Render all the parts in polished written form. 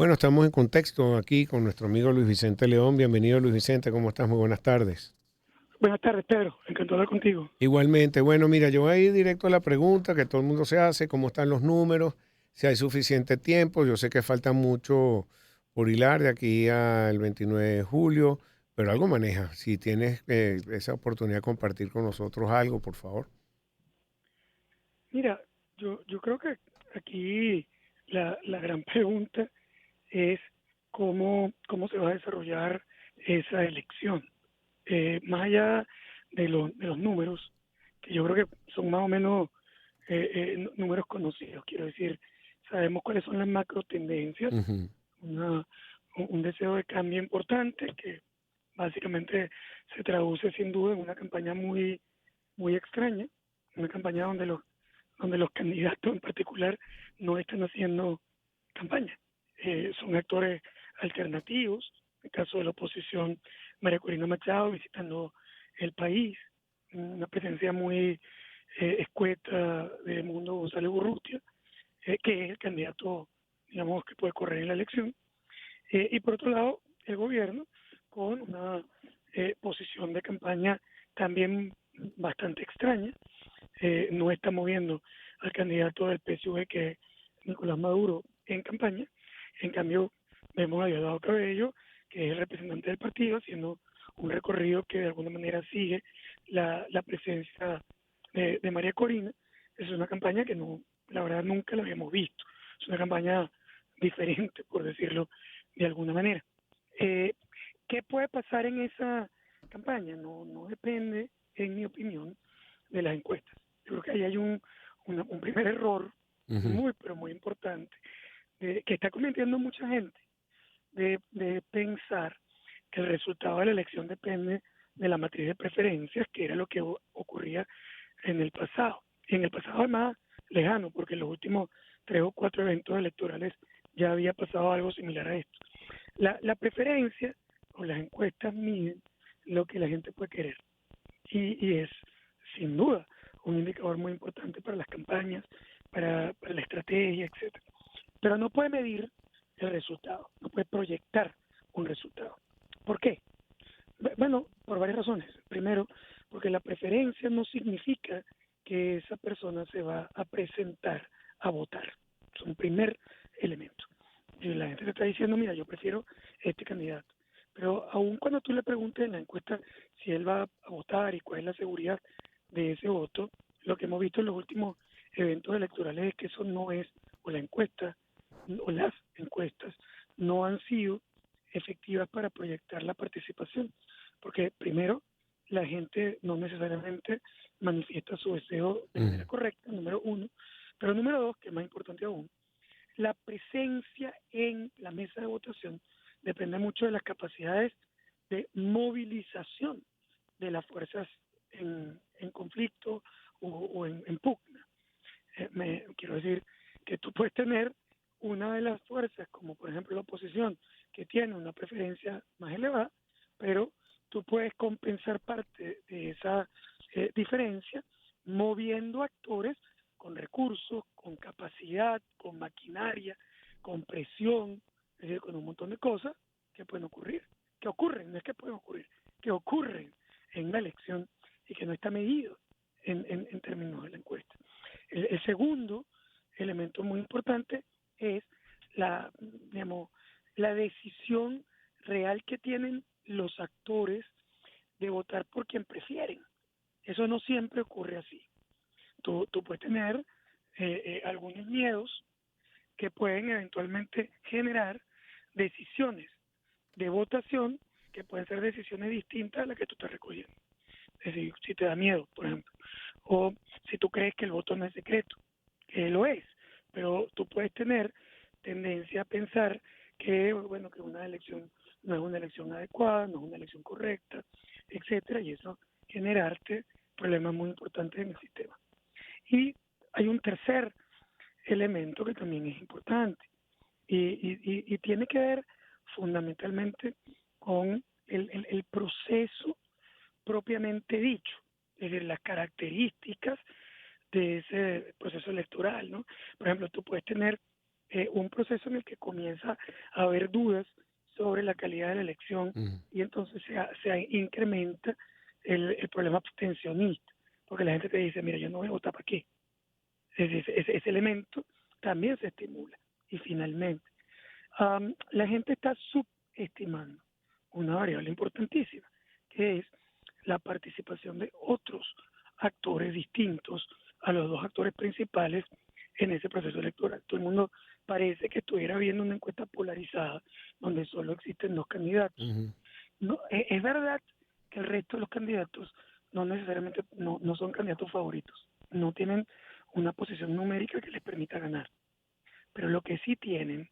Bueno, estamos en contexto aquí con nuestro amigo Luis Vicente León. Bienvenido, Luis Vicente. ¿Cómo estás? Muy buenas tardes. Buenas tardes, Pedro. Encantado de hablar contigo. Igualmente, bueno, mira, yo voy a ir directo a la pregunta que todo el mundo se hace, ¿cómo están los números? Si hay suficiente tiempo, yo sé que falta mucho por hilar de aquí al 29 de julio, pero algo maneja. Si tienes esa oportunidad de compartir con nosotros algo, por favor. Mira, yo creo que aquí la gran pregunta es cómo se va a desarrollar esa elección. Más allá de los números, que yo creo que son más o menos números conocidos, quiero decir, sabemos cuáles son las macro tendencias, Ujú. una, un deseo de cambio importante que básicamente se traduce sin duda en una campaña muy extraña, una campaña donde los candidatos en particular no están haciendo campaña. Son actores alternativos, en el caso de la oposición, María Corina Machado visitando el país, una presencia muy escueta de Mundo González Urrutia, que es el candidato, digamos, que puede correr en la elección. Y por otro lado, el gobierno con una posición de campaña también bastante extraña, no está moviendo al candidato del PSUV, que es Nicolás Maduro, en campaña. En cambio, vemos a Diosdado Cabello, que es el representante del partido, haciendo un recorrido que de alguna manera sigue la presencia de María Corina. Es una campaña que no, la verdad nunca la habíamos visto. Es una campaña diferente, por decirlo de alguna manera. Eh, ¿Qué puede pasar en esa campaña? No depende, en mi opinión, de las encuestas. Yo creo que ahí hay un primer error Ujú. muy, pero muy importante, que está cometiendo mucha gente, de pensar que el resultado de la elección depende de la matriz de preferencias, que era lo que ocurría en el pasado. Y en el pasado además lejano, porque en los últimos 3 o 4 eventos electorales ya había pasado algo similar a esto. La preferencia o las encuestas miden lo que la gente puede querer y es sin duda un indicador muy importante para las campañas, para la estrategia, etcétera. Pero no puede medir el resultado, no puede proyectar un resultado. ¿Por qué? Bueno, por varias razones. Primero, porque la preferencia no significa que esa persona se va a presentar a votar. Es un primer elemento. Y la gente te está diciendo, mira, yo prefiero este candidato. Pero aun cuando tú le preguntes en la encuesta si él va a votar y cuál es la seguridad de ese voto, lo que hemos visto en los últimos eventos electorales es que eso no es, o la encuesta, o las encuestas, no han sido efectivas para proyectar la participación. Porque primero, la gente no necesariamente manifiesta su deseo de Ujú. manera correcta, número uno. Pero número dos, que es más importante aún, la presencia en la mesa de votación depende mucho de las capacidades de movilización de las fuerzas en conflicto o en pugna. Quiero decir que tú puedes tener una de las fuerzas, como por ejemplo la oposición, que tiene una preferencia más elevada, pero tú puedes compensar parte de esa diferencia moviendo actores con recursos, con capacidad, con maquinaria, con presión, es decir, con un montón de cosas que pueden ocurrir, que ocurren, no es que pueden ocurrir, que ocurren en la elección y que no está medido en términos de la encuesta. El segundo elemento muy importante es digamos, la decisión real que tienen los actores de votar por quien prefieren. Eso no siempre ocurre así. Tú puedes tener algunos miedos que pueden eventualmente generar decisiones de votación que pueden ser decisiones distintas a las que tú estás recogiendo. Es decir, si te da miedo, por ejemplo, o si tú crees que el voto no es secreto, que lo es, pero tú puedes tener tendencia a pensar que, bueno, que una elección no es una elección adecuada, no es una elección correcta, etcétera, y eso generarte problemas muy importantes en el sistema. Y hay un tercer elemento que también es importante y tiene que ver fundamentalmente con el proceso propiamente dicho, es decir, las características de ese proceso electoral, ¿no? Por ejemplo, tú puedes tener un proceso en el que comienza a haber dudas sobre la calidad de la elección y entonces incrementa el problema abstencionista, porque la gente te dice, mira, yo no voy a votar para qué. Ese elemento también se estimula. Y finalmente, la gente está subestimando una variable importantísima, que es la participación de otros actores distintos a los dos actores principales en ese proceso electoral. Todo el mundo parece que estuviera viendo una encuesta polarizada donde solo existen dos candidatos. No, es verdad que el resto de los candidatos no necesariamente no son candidatos favoritos, no tienen una posición numérica que les permita ganar, pero lo que sí tienen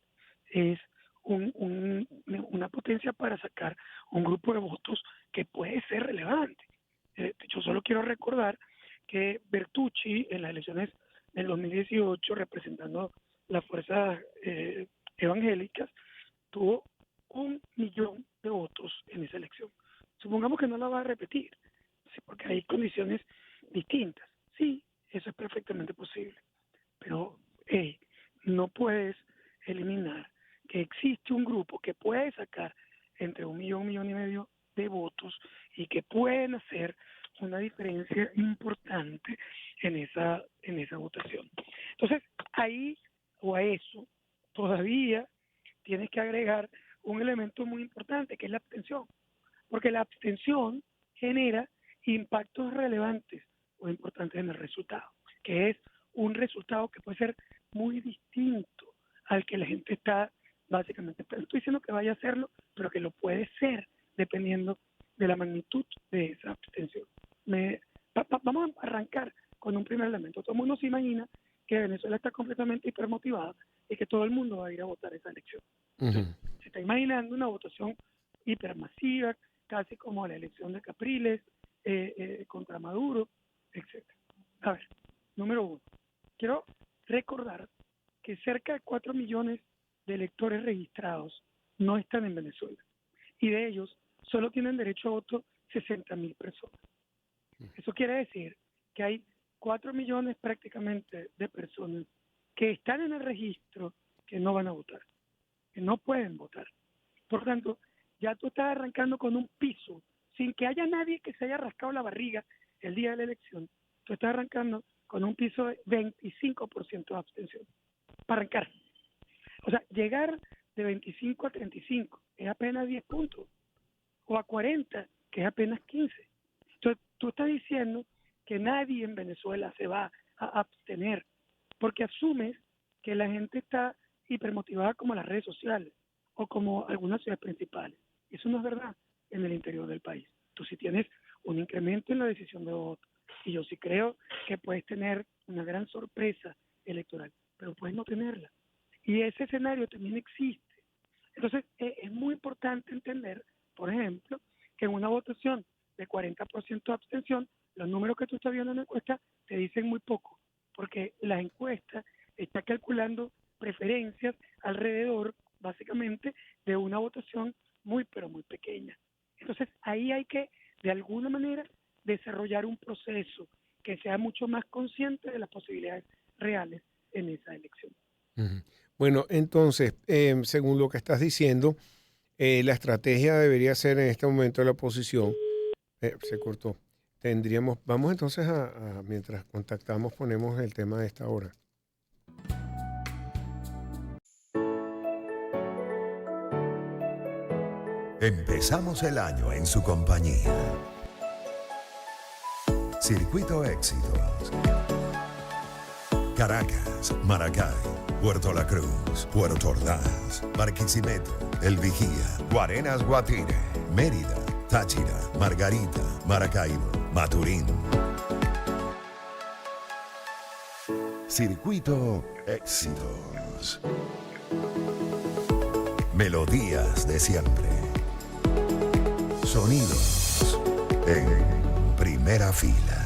es una potencia para sacar un grupo de votos que puede ser relevante. Yo solo quiero recordar que Bertucci en las elecciones del 2018, representando las fuerzas evangélicas, tuvo 1 millón de votos en esa elección. Supongamos que no la va a repetir, ¿sí? Porque hay condiciones distintas. Sí, eso es perfectamente posible, pero no puedes eliminar que existe un grupo que puede sacar entre 1 millón y medio de votos y que pueden hacer una diferencia importante en esa votación. Entonces, ahí o a eso todavía tienes que agregar un elemento muy importante, que es la abstención, porque la abstención genera impactos relevantes o importantes en el resultado, que es un resultado que puede ser muy distinto al que la gente está básicamente, pero estoy diciendo que vaya a hacerlo, pero que lo puede ser dependiendo de la magnitud de esa abstención. Vamos a arrancar con un primer elemento. Todo el mundo se imagina que Venezuela está completamente hipermotivada y que todo el mundo va a ir a votar esa elección. Entonces, se está imaginando una votación hipermasiva, casi como la elección de Capriles contra Maduro, etc. A ver, número 1. Quiero recordar que cerca de 4 millones de electores registrados no están en Venezuela y de ellos solo tienen derecho a voto 60.000 personas. Eso quiere decir que hay 4 millones prácticamente de personas que están en el registro que no van a votar, que no pueden votar. Por lo tanto, ya tú estás arrancando con un piso, sin que haya nadie que se haya rascado la barriga el día de la elección. Tú estás arrancando con un piso de 25% de abstención, para arrancar. O sea, llegar de 25 a 35 es apenas 10 puntos, o a 40, que es apenas 15. Entonces, tú estás diciendo que nadie en Venezuela se va a abstener, porque asumes que la gente está hipermotivada como las redes sociales o como algunas ciudades principales. Eso no es verdad en el interior del país. Tú sí tienes un incremento en la decisión de voto, y yo sí creo que puedes tener una gran sorpresa electoral, pero puedes no tenerla. Y ese escenario también existe. Entonces, es muy importante entender, por ejemplo, que en una votación de 40% de abstención, los números que tú estás viendo en la encuesta te dicen muy poco, porque la encuesta está calculando preferencias alrededor, básicamente, de una votación muy, pero muy pequeña. Entonces, ahí hay que, de alguna manera, desarrollar un proceso que sea mucho más consciente de las posibilidades reales en esa elección. Bueno, entonces, según lo que estás diciendo, la estrategia debería ser en este momento de la oposición. Se cortó. Vamos entonces mientras contactamos, ponemos el tema de esta hora. Empezamos el año en su compañía. Circuito Éxitos. Caracas, Maracay, Puerto La Cruz, Puerto Ordaz, Barquisimeto, El Vigía, Guarenas, Guatire, Mérida, Táchira, Margarita, Maracaibo, Maturín. Circuito Éxitos. Melodías de siempre. Sonidos en primera fila.